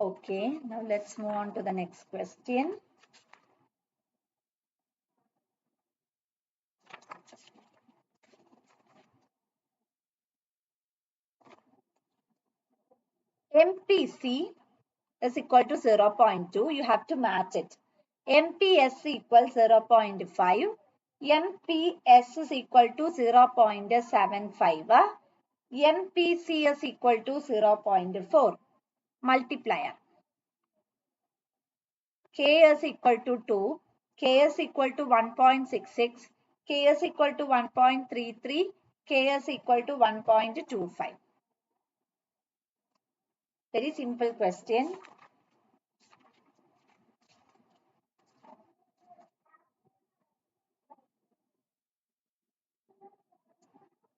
Okay, now let's move on to the next question. MPC is equal to 0.2. You have to match it. MPS equals 0.5. MPS is equal to 0.75. MPC is equal to 0.4. Multiplier. K is equal to 2. K is equal to 1.66. K is equal to 1.33. K is equal to 1.25. Very simple question.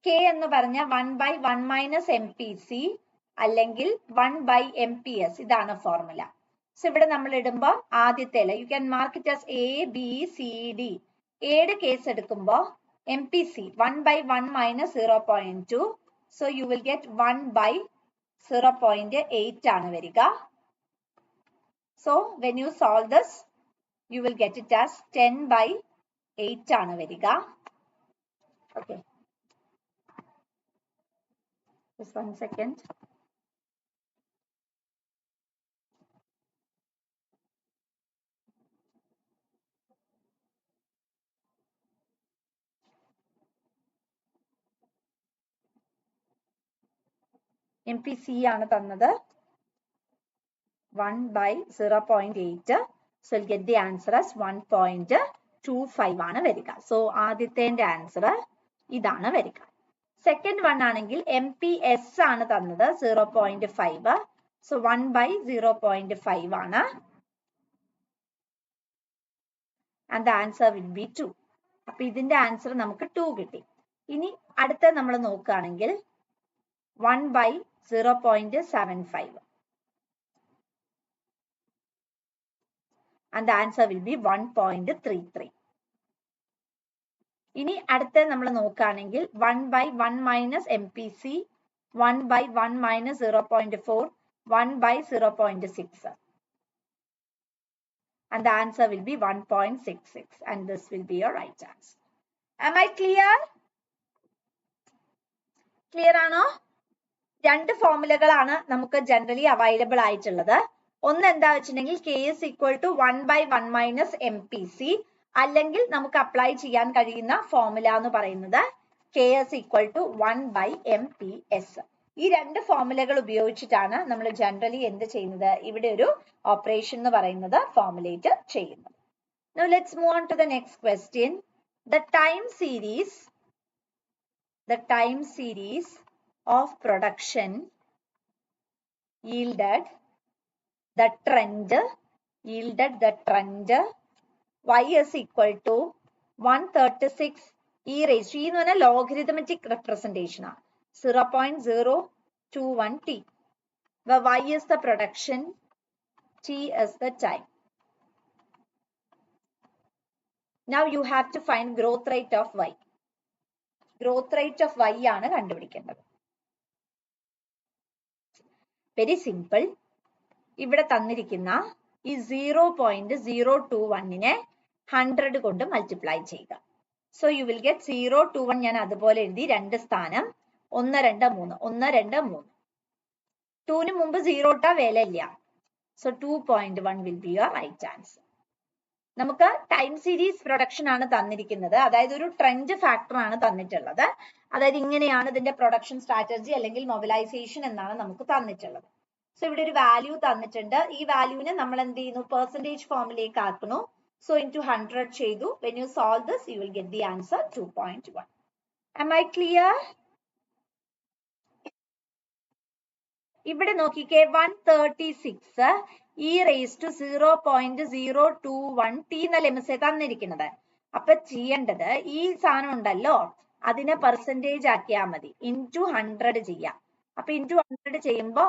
K എന്ന് പറഞ്ഞ 1/1 minus MPC അല്ലെങ്കിൽ 1/MPS ഇതാണ് formula. So ഇവിടെ നമ്മൾ ഇടുമ്പോൾ ആദ്യത്തെ you can mark it as ABCD. എയുടെ case എടുക്കുമ്പോൾ MPC 1/1 minus 0.2. So you will get 1/0.8 ആണ് വരിക. So when you solve this you will get it as 10/8 ആണ് വരിക. Okay, just 1 second. MPC ആണ് തന്നത് 1/0.8. So we'll get the answer as 1.25 ആണ് വരിക. So ആദ്യത്തെ ആൻസർ ഇതാണ് വരിക. സെക്കൻഡ് വൺ ആണെങ്കിൽ MPS ആണ് തന്നത് 0.5. So 1/0.5 ആണ്. And the answer will be 2. അപ്പൊ ഇതിന്റെ ആൻസർ നമുക്ക് 2 കിട്ടി. ഇനി അടുത്ത നമ്മൾ നോക്കുകയാണെങ്കിൽ 1/0.75. And the answer will be 1.33. ഇനി അടുത്ത നമ്മൾ നോക്കുകയാണെങ്കിൽ 1/1 minus MPC, 1/1 minus 0.4, 1/0.6. And the answer will be 1.66. And this will be your right answer. Am I clear? Clear ആണോ? രണ്ട് ഫോർമുലകളാണ് നമുക്ക് ജനറലി അവൈലബിൾ ആയിട്ടുള്ളത്. ഒന്ന് എന്താ വെച്ചിട്ടുണ്ടെങ്കിൽ K is equal to 1/1 minus MPC, അല്ലെങ്കിൽ നമുക്ക് അപ്ലൈ ചെയ്യാൻ കഴിയുന്ന ഫോർമുല എന്ന് പറയുന്നത് K is equal to 1/MPS. ഈ രണ്ട് ഫോർമുലകൾ ഉപയോഗിച്ചിട്ടാണ് നമ്മൾ ജനറലി എന്ത് ചെയ്യുന്നത്, ഇവിടെ ഒരു ഓപ്പറേഷൻ എന്ന് പറയുന്നത് ഫോർമുലേറ്റ് ചെയ്യുന്നത്. Now let's move on to the next question. The time series of production yielded the trend y is equal to 136 e raised to എന്ന് പറഞ്ഞാൽ ലോഗരിതമെറ്റിക് റെപ്രസെന്റേഷൻ ആണ് 0.021 t. where y is the production, t is the time. Now you have to find growth rate of y. Growth rate of y ആണ് കണ്ടുപിടിക്കേണ്ടത്. Very simple. ഇവിടെ തന്നിരിക്കുന്ന ഈ 0.021നെ 100 കൊണ്ട് multiply ചെയ്യുക. So you will get 021. ഞാൻ അതുപോലെ എഴുതി, രണ്ട് സ്ഥാനം 1 2 3 1 2 3. 2ന് മുമ്പ് 0 ഇട്ടാ വില ഇല്ല. So 2.1 will be your right answer. നമുക്ക് ടൈം സീരീസ് പ്രൊഡക്ഷൻ ആണ് തന്നിരിക്കുന്നത്, അതായത് ഒരു ട്രെൻഡ് ഫാക്ടർ ആണ് തന്നിട്ടുള്ളത്. അതായത് ഇങ്ങനെയാണ് ഇതിന്റെ പ്രൊഡക്ഷൻ സ്ട്രാറ്റജി അല്ലെങ്കിൽ മൊബിലൈസേഷൻ എന്നാണ് നമുക്ക് തന്നിട്ടുള്ളത്. സോ ഇവിടെ ഒരു വാല്യൂ തന്നിട്ടുണ്ട്. ഈ വാല്യൂവിനെ നമ്മൾ എന്ത് ചെയ്യുന്നു, പെർസെന്റേജ് ഫോമിലേക്ക് ആക്കുന്നു. സോ ഇൻടു 100 ചെയ്തു. When you solve this you will get the answer 2.1. Am I clear? ഇവിടെ നോക്കിക്കേ, 136 e raised to 0.021 t എന്നല്ലേ മിസ്സേ തന്നിരിക്കുന്നത്. അപ്പൊ ചെയ്യേണ്ടത് ഈ സാധനം ഉണ്ടല്ലോ, അതിനെ പെർസെന്റേജ് ആക്കിയാൽ മതി. ഇൻടു 100 ചെയ്യാം. അപ്പൊ ഇൻടു 100 ചെയ്യുമ്പോ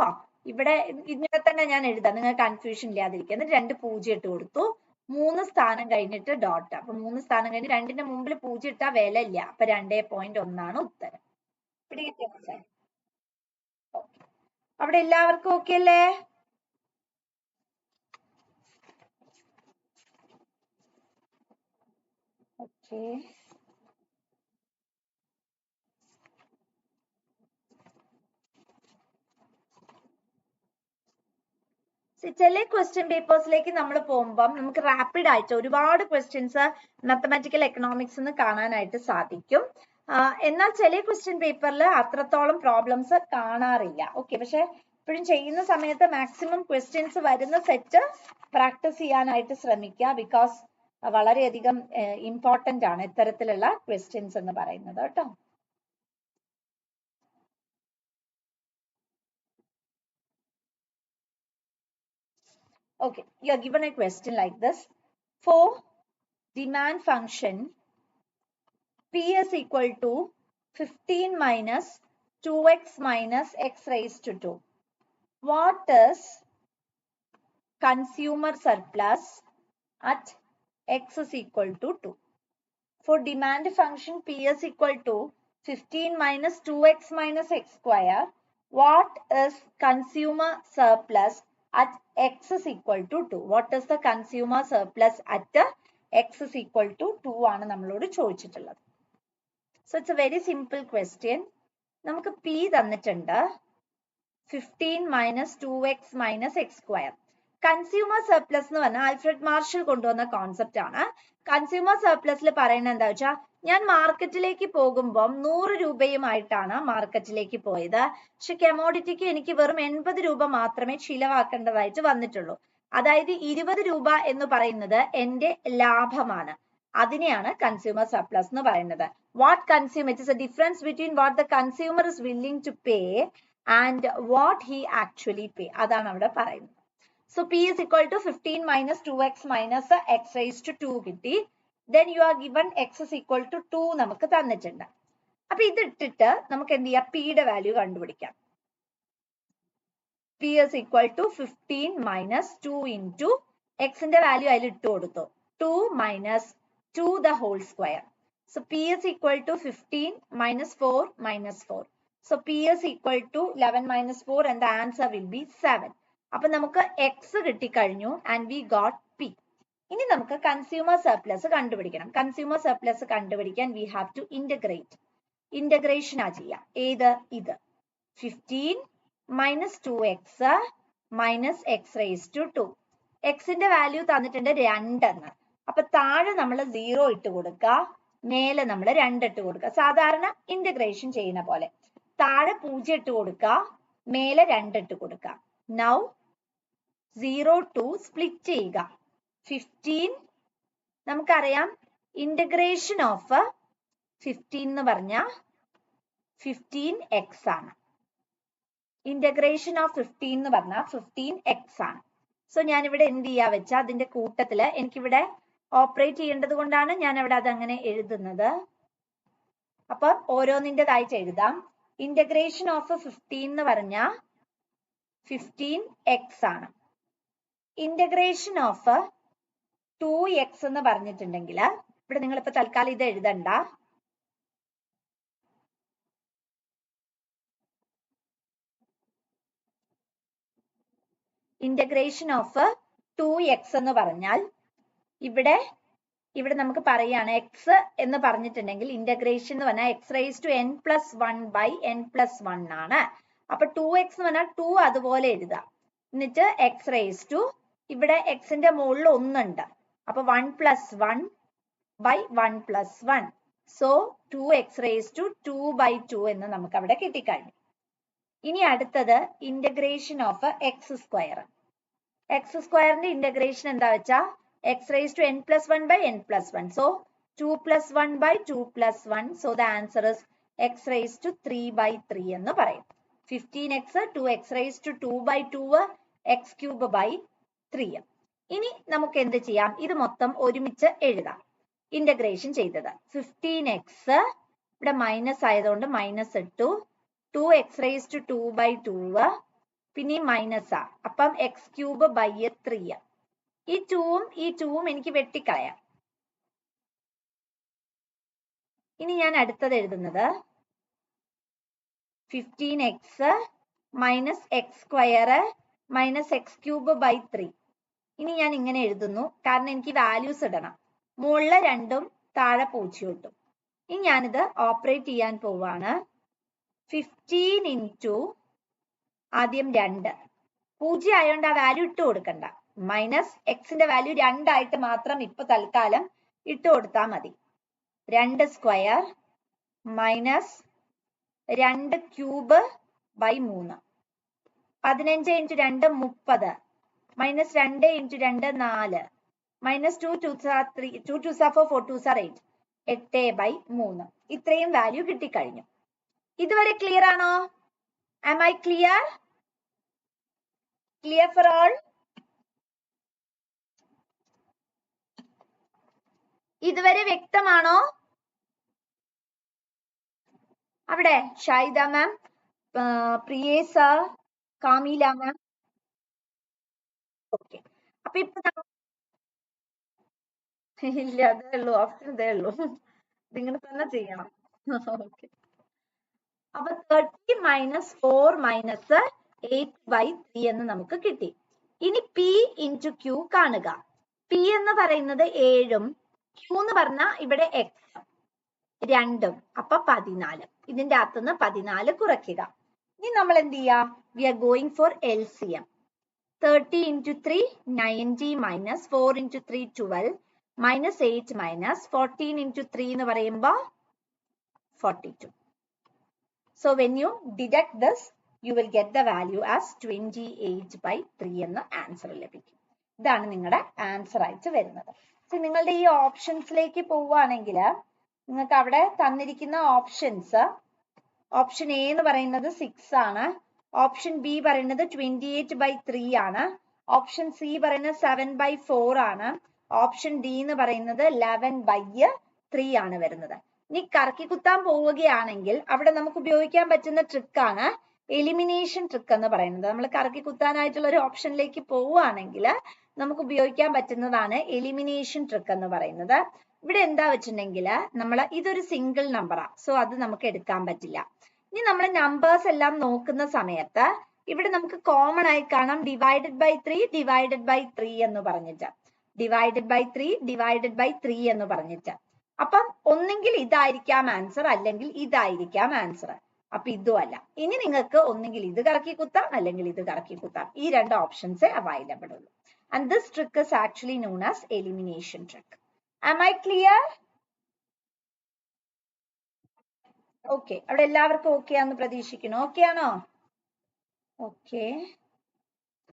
ഇവിടെ ഇങ്ങനെ തന്നെ ഞാൻ എഴുതാം, നിങ്ങൾ കൺഫ്യൂഷൻ ഇല്ലാതിരിക്കുക. എന്നിട്ട് 2 0 ഇട്ട് കൊടുത്തു. 3 സ്ഥാനം കഴിഞ്ഞിട്ട് ഡോട്ട്. അപ്പൊ 3 സ്ഥാനം കഴിഞ്ഞ് 2ന്റെ മുമ്പിൽ 0 ഇട്ടാ വില ഇല്ല. അപ്പൊ 2.1 ആണ് ഉത്തരം. ഇവിടെ കിട്ടിയ അവിടെ എല്ലാവർക്കും ഓക്കെ അല്ലേ? Okay. ചില ക്വസ്റ്റ്യൻ പേപ്പേഴ്സിലേക്ക് നമ്മൾ പോകുമ്പോൾ നമുക്ക് റാപ്പിഡ് ആയിട്ട് ഒരുപാട് ക്വസ്റ്റ്യൻസ് മാത്തമാറ്റിക്കൽ എക്കണോമിക്സ് കാണാനായിട്ട് സാധിക്കും. എന്നാൽ ചില ക്വസ്റ്റ്യൻ പേപ്പറിൽ അത്രത്തോളം പ്രോബ്ലംസ് കാണാറില്ല. ഓക്കെ, പക്ഷെ ഇപ്പോഴും ചെയ്യുന്ന സമയത്ത് മാക്സിമം ക്വസ്റ്റ്യൻസ് വരുന്ന സെറ്റ് പ്രാക്ടീസ് ചെയ്യാനായിട്ട് ശ്രമിക്കുക. ബിക്കോസ് വളരെയധികം ഇമ്പോർട്ടന്റ് ആണ് ഇത്തരത്തിലുള്ള ക്വസ്റ്റ്യൻസ് എന്ന് പറയുന്നത് കേട്ടോ. Okay, you are given a question like this. For demand function P is equal to 15 minus 2x minus x raised to 2. What is consumer surplus at x is equal to 2? For demand function P is equal to 15 minus 2x minus x square, what is consumer surplus at x is equal to 2? What is the consumer surplus at x is equal to 2 ആണ് നമ്മളോട് ചോദിച്ചിട്ടുള്ളത്. So it's a very simple question. നമുക്ക് P തന്നിട്ടുണ്ട് 15 minus 2x minus x square. Consumer surplus എന്ന് പറഞ്ഞാൽ Alfred marshal കൊണ്ടുവന്ന concept ആണ്. Consumer സർപ്ലസിൽ പറയുന്നത് എന്താ വെച്ചാൽ, ഞാൻ മാർക്കറ്റിലേക്ക് പോകുമ്പോൾ 100 രൂപയുമായിട്ടാണ് മാർക്കറ്റിലേക്ക് പോയത്. പക്ഷെ കമോഡിറ്റിക്ക് എനിക്ക് വെറും 80 രൂപ മാത്രമേ ചിലവാക്കേണ്ടതായിട്ട് വന്നിട്ടുള്ളൂ. അതായത് 20 രൂപ എന്ന് പറയുന്നത് എന്റെ ലാഭമാണ്. അതിനെയാണ് കൺസ്യൂമർ സർപ്ലസ് എന്ന് പറയുന്നത്. What consumer, it is a difference between what the consumer is willing to pay and what he actually pay. അതാണ് അവിടെ പറയുന്നത്. So P is equal to 15 minus 2x minus x raised to 2 കിട്ടി. Then you are given x is equal to 2 നമുക്ക് തന്നിട്ടുണ്ട്. അപ്പൊ ഇത് ഇട്ടിട്ട് നമുക്ക് എന്ത് ചെയ്യാം, P യുടെ വാല്യൂ കണ്ടുപിടിക്കാം. P is equal to 15 minus 2 into x ന്റെ വാല്യൂ അതിൽ ഇട്ട് കൊടുത്തു. 2 minus 2 the whole square. So P is equal to 15 minus 4 minus 4. So P is equal to 11 minus 4 and the answer will be 7. അപ്പൊ നമുക്ക് X കിട്ടിക്കഴിഞ്ഞു and we got P. ഇനി നമുക്ക് consumer surplus കണ്ടുപിടിക്കണം. കൺസ്യൂമർ സർപ്ലസ് കണ്ടുപിടിക്കാൻ we have to integrate. Integration ആ ചെയ്യാം. ഏത്? ഇത് 15 minus 2x minus X raise to 2. എക്സിന്റെ വാല്യൂ തന്നിട്ടുണ്ട് 2 എന്ന്. അപ്പൊ താഴെ നമ്മൾ 0 ഇട്ട് കൊടുക്കുക, മേലെ നമ്മൾ 2 ഇട്ട് കൊടുക്കുക. സാധാരണ ഇന്റഗ്രേഷൻ ചെയ്യുന്ന പോലെ താഴെ 0 ഇട്ട് കൊടുക്കുക, മേലെ 2 ഇട്ട് കൊടുക്കുക. Now 0 to സ്പ്ലിറ്റ് ചെയ്യുക. 15 നമുക്കറിയാം ഇന്റഗ്രേഷൻ ഓഫ് 15 എന്ന് പറഞ്ഞാൽ 15x ആണ്. ഇന്റഗ്രേഷൻ ഓഫ് 15 എന്ന് പറഞ്ഞാൽ 15x ആണ്. സോ ഞാൻ ഇവിടെ എന്ത് ചെയ്യാ വെച്ചാൽ അതിന്റെ കൂട്ടത്തില് എനിക്കിവിടെ ഓപ്പറേറ്റ് ചെയ്യേണ്ടത് കൊണ്ടാണ് ഞാൻ അവിടെ അതങ്ങനെ എഴുതുന്നത്. അപ്പൊ ഓരോന്നിൻ്റെതായിട്ട് എഴുതാം. ഇന്റഗ്രേഷൻ ഓഫ് 15 എന്ന് പറഞ്ഞാൽ 15x ആണ്. ഇന്റഗ്രേഷൻ ഓഫ് 2x എന്ന് പറഞ്ഞിട്ടുണ്ടെങ്കിൽ ഇവിടെ നിങ്ങൾ ഇപ്പൊ തൽക്കാലം ഇത് എഴുതണ്ട. ഇന്റഗ്രേഷൻ ഓഫ് 2x എന്ന് പറഞ്ഞാൽ ഇവിടെ നമുക്ക് പറയാണ് x എന്ന് പറഞ്ഞിട്ടുണ്ടെങ്കിൽ ഇന്റഗ്രേഷൻ എന്ന് പറഞ്ഞാൽ x raised to n plus 1 by n plus 1 ആണ്. അപ്പൊ 2x എന്ന് പറഞ്ഞാൽ 2 അതുപോലെ എഴുതാം. എന്നിട്ട് x raised to ഇവിടെ x ന്റെ മുകളിൽ 1 ഉണ്ട്. അപ്പൊ 1 plus 1 by 1 plus 1. So 2x raised to 2 by 2 എന്ന് നമുക്ക് അവിടെ കിട്ടിക്കഴിഞ്ഞു. ഇനി അടുത്തത് integration of X square. X സ്ക്വയറിന്റെ ഇന്റഗ്രേഷൻ എന്താ വെച്ചാൽ x raised to n plus 1 by n plus 1. So 2 plus 1 by 2 plus 1. So the answer is x raised to 3 by 3 എന്ന് പറയും. 15x 2x raised to 2 by 2 x cube by 3. ഇനി നമുക്ക് എന്ത് ചെയ്യാം, ഇത് മൊത്തം ഒരുമിച്ച് എഴുതാം. ഇന്റഗ്രേഷൻ ചെയ്തത് 15x ഇവിടെ മൈനസ് ആയതുകൊണ്ട് മൈനസ് ഇട്ടു, 2x raised to 2 by 2 പിന്നെ മൈനസ് ആ, അപ്പം x cube by 3. ഈ 2ഉം എനിക്ക് വെട്ടിക്കളയാം. ഇനി ഞാൻ അടുത്തത് എഴുതുന്നത് 15x minus x square minus x cube by 3. ഇനി ഞാൻ ഇങ്ങനെ എഴുതുന്നു, കാരണം എനിക്ക് വാല്യൂസ് ഇടണം. മുകളിലെ 2ഉം താഴെ 0 കിട്ടും. ഇനി ഞാനിത് ഓപ്പറേറ്റ് ചെയ്യാൻ പോവാണ്. 15 ഇൻറ്റു ആദ്യം 2. 0 ആയതുകൊണ്ട് ആ വാല്യൂ ഇട്ട് കൊടുക്കണ്ട. മൈനസ് എക്സിന്റെ വാല്യൂ 2 ആയിട്ട് മാത്രം ഇപ്പൊ തൽക്കാലം ഇട്ട് കൊടുത്താൽ മതി. 2 square minus 2 cube by 3. 15 into 2 30. Minus 2 into 2 4. Minus 2 2 3 2 2 4 4 2 8. 8 by 3. ഇത്രയും വാല്യൂ കിട്ടിക്കഴിഞ്ഞു. ഇതുവരെ ക്ലിയർ ആണോ? Am I clear? Clear for all? ഇതുവരെ വ്യക്തമാണോ? അവിടെ ഷൈദ മാം, പ്രിയേ സർ, കാമില മാം. ഓക്കെ, അപ്പൊ ഇപ്പൊ ഇല്ല, അതേ ഉള്ളൂ, ഓപ്ഷൻ ഇതേ ഉള്ളൂ, ഇതിങ്ങനെ തന്നെ ചെയ്യണം. ഓക്കെ, അപ്പൊ 30 മൈനസ് 4 മൈനസ് 8/3 എന്ന് നമുക്ക് കിട്ടി. ഇനി പി ഇൻറ്റു ക്യൂ കാണുക. പി എന്ന് പറയുന്നത് 7ഉം ക്യൂ എന്ന് പറഞ്ഞാൽ ഇവിടെ എക്സ് 2ഉം, അപ്പൊ 14. ഇതിന്റെ അകത്തുനിന്ന് 14 കുറയ്ക്കുക. ഇനി നമ്മൾ എന്ത് ചെയ്യാ? We are going for LCM. 30 into 3 90 minus 4 into 3 12 minus 8 minus 14 into 3 എന്ന് പറയുമ്പോൾ 42. So when you deduct this, you will get the value as 28/3 എന്ന ആൻസർ ലഭിക്കും. ഇതാണ് നിങ്ങളുടെ ആൻസർ ആയിട്ട് വരുന്നത്. നിങ്ങളുടെ ഈ ഓപ്ഷൻസിലേക്ക് പോവുകയാണെങ്കിൽ നിങ്ങൾക്ക് അവിടെ തന്നിരിക്കുന്ന ഓപ്ഷൻസ്, ഓപ്ഷൻ എ എന്ന് പറയുന്നത് 6 ആണ്, ഓപ്ഷൻ ബി പറയുന്നത് 28/3 ആണ്, ഓപ്ഷൻ സി പറയുന്നത് 7/4 ആണ്, ഓപ്ഷൻ ഡി എന്ന് പറയുന്നത് 11/3 ആണ് വരുന്നത്. ഇനി കറക്കി കുത്താൻ പോവുകയാണെങ്കിൽ അവിടെ നമുക്ക് ഉപയോഗിക്കാൻ പറ്റുന്ന ട്രിക്കാണ് എലിമിനേഷൻ ട്രിക്ക് എന്ന് പറയുന്നത്. നമ്മൾ കറക്കി കുത്താനായിട്ടുള്ള ഒരു ഓപ്ഷനിലേക്ക് പോവുകയാണെങ്കിൽ നമുക്ക് ഉപയോഗിക്കാൻ പറ്റുന്നതാണ് എലിമിനേഷൻ ട്രിക്ക് എന്ന് പറയുന്നത്. ഇവിടെ എന്താ വെച്ചിട്ടുണ്ടെങ്കിൽ നമ്മൾ ഇതൊരു സിംഗിൾ നമ്പറാ, സോ അത് നമുക്ക് എടുക്കാൻ പറ്റില്ല. ഇനി നമ്മൾ നമ്പേഴ്സ് എല്ലാം നോക്കുന്ന സമയത്ത് ഇവിടെ നമുക്ക് കോമൺ ആയി കാണാം /3 എന്ന് പറഞ്ഞിട്ട്, /3 എന്ന് പറഞ്ഞിട്ട്. അപ്പം ഒന്നെങ്കിൽ ഇതായിരിക്കാം ആൻസർ, അല്ലെങ്കിൽ ഇതായിരിക്കാം ആൻസർ. അപ്പൊ ഇതും അല്ല. ഇനി നിങ്ങൾക്ക് ഒന്നെങ്കിൽ ഇത് കറക്കി കുത്താം, അല്ലെങ്കിൽ ഇത് കറക്കി കുത്താം. ഈ രണ്ട് ഓപ്ഷൻസ് അവൈലബിൾ ഉള്ളൂ. And this trick is actually known as elimination trick. Am I clear? Okay, അവിടെ എല്ലാവർക്കും ഓക്കെ ആണെന്ന് പ്രതീക്ഷിക്കുന്നു. ഓക്കെ ആണോ? ഓക്കെ.